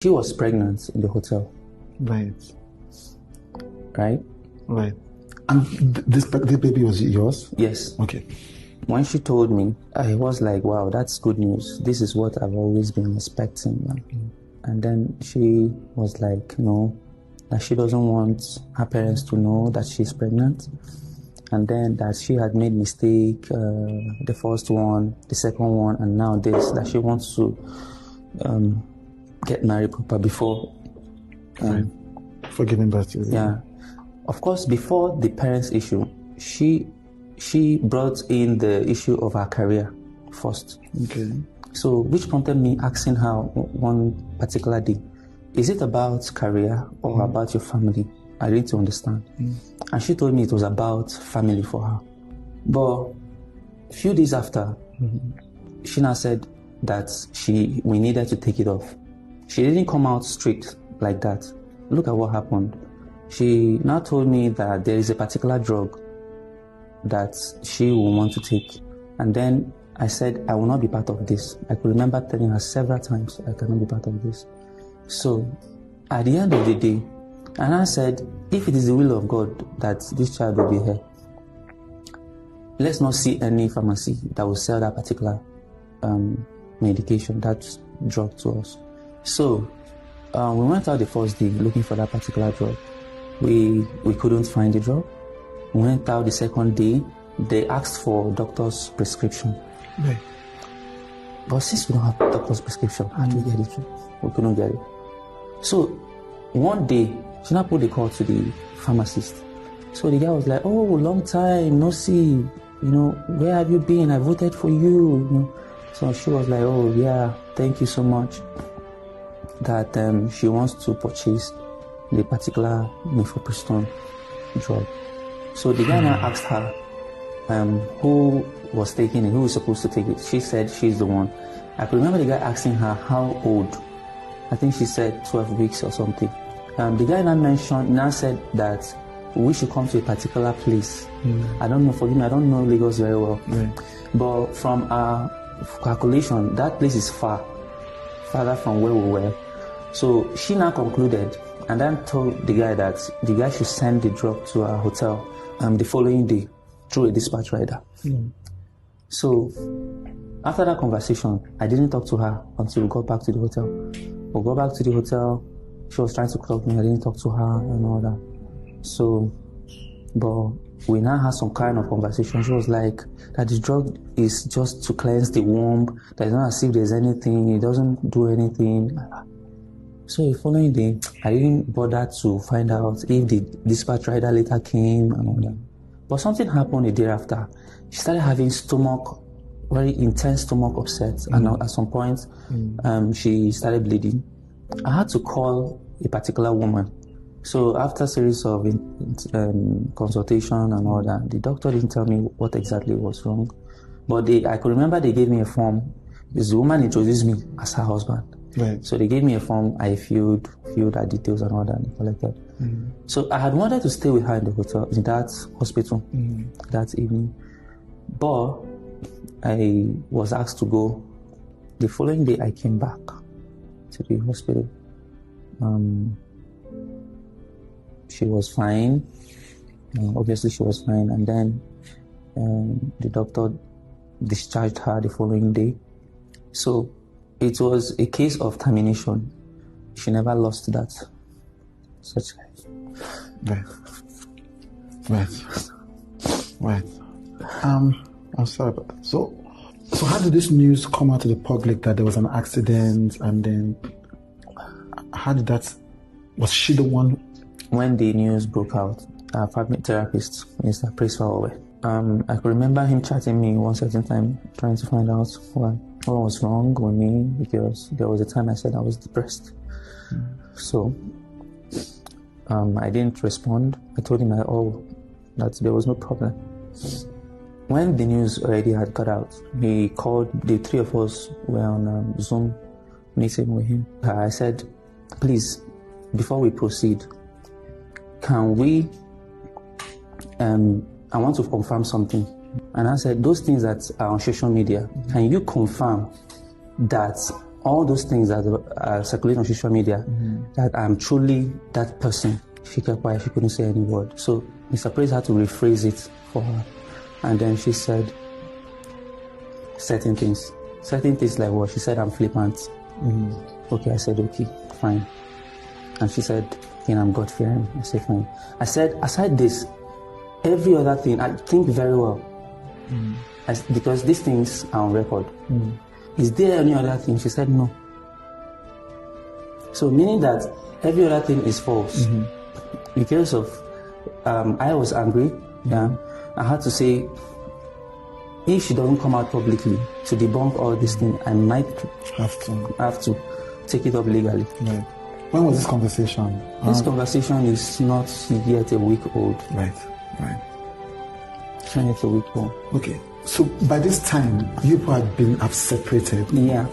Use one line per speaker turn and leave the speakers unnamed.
She was pregnant in the hotel.
Right.
Right?
Right. And this baby was yours?
Yes.
Okay.
When she told me, I was like, wow, that's good news. This is what I've always been expecting. And then she was like, no, that she doesn't want her parents to know that she's pregnant. And then that she had made mistake, the first one, the second one, and now this, that she wants to get married proper before.
For giving birth to you.
Yeah. Of course, before the parents' issue, she brought in the issue of her career first.
Okay.
So, which prompted me asking her one particular day, is it about career or about your family? I need to understand. And she told me it was about family for her. But a few days after, she now said that we needed to take it off. She didn't come out strict like that. Look at what happened. She now told me that there is a particular drug that she will want to take. And then I said, I will not be part of this. I could remember telling her several times, I cannot be part of this. So, at the end of the day, and I said, if it is the will of God that this child will be here, let's not see any pharmacy that will sell that particular medication, that drug to us. So, we went out the first day looking for that particular drug. We couldn't find the drug. We went out the second day. They asked for doctor's prescription.
Right.
But since we don't have doctor's prescription, how do we get it? We couldn't get it. So, one day, she now put the call to the pharmacist. So the guy was like, oh, long time, no see. Where have you been? I voted for you. So she was like, oh, yeah, thank you so much. That she wants to purchase the particular mifepristone drug. So the guy now asked her who was taking it, who was supposed to take it. She said she's the one. I could remember the guy asking her how old. I think she said 12 weeks or something. The guy now said that we should come to a particular place. I don't know, forgive me, I don't know Lagos very well. But from our calculation, that place is farther from where we were. So she now concluded and then told the guy that the guy should send the drug to our hotel the following day through a dispatch rider. So after that conversation, I didn't talk to her until we got back to the hotel. We got back to the hotel. She was trying to talk to me. I didn't talk to her and all that. So, but we now had some kind of conversation. She was like, that the drug is just to cleanse the womb. There's not as if there's anything. It doesn't do anything. So the following day, I didn't bother to find out if the dispatch rider later came and all that. But something happened a day after. She started having very intense stomach upsets. And at some point, she started bleeding. I had to call a particular woman. So after a series of consultation and all that, the doctor didn't tell me what exactly was wrong. But I could remember they gave me a form. This woman introduced me as her husband.
Right.
So they gave me a form. I filled her details and all that and collected. So I had wanted to stay with her in the hotel, in that hospital that evening. But I was asked to go. The following day, I came back to the hospital. She was fine. Obviously, she was fine. And then the doctor discharged her the following day. So it was a case of termination. She never lost that. Such life.
Right. I'm sorry about that. So how did this news come out to the public that there was an accident, and then how did that? Was she the one?
When the news broke out, our family therapist, Mr. Praiseful, I could remember him chatting me one certain time, trying to find out what was wrong with me, because there was a time I said I was depressed. So I didn't respond. I told him that there was no problem. When the news already had got out, he called. The three of us were on a Zoom meeting with him. I said, please, before we proceed, can we, I want to confirm something. And I said, those things that are on social media, can you confirm that all those things that are circulating on social media, that I'm truly that person. She kept quiet. She couldn't say any word. So Mr. Praise had to rephrase it for her. And then she said certain things. Certain things like what? She said, I'm flippant. Okay, I said, okay, fine. And she said, I'm God-fearing. I said, fine. I said, aside this, every other thing, I think very well. Because these things are on record. Is there any other thing? She said, no. So meaning that every other thing is false. Because of, I was angry. I had to say, if she doesn't come out publicly to debunk all these things, I might have to take it up legally.
Right. When was this conversation?
This conversation is not yet a week old.
Right.
It's not yet a week old.
Okay. So by this time, you had separated.
Yeah.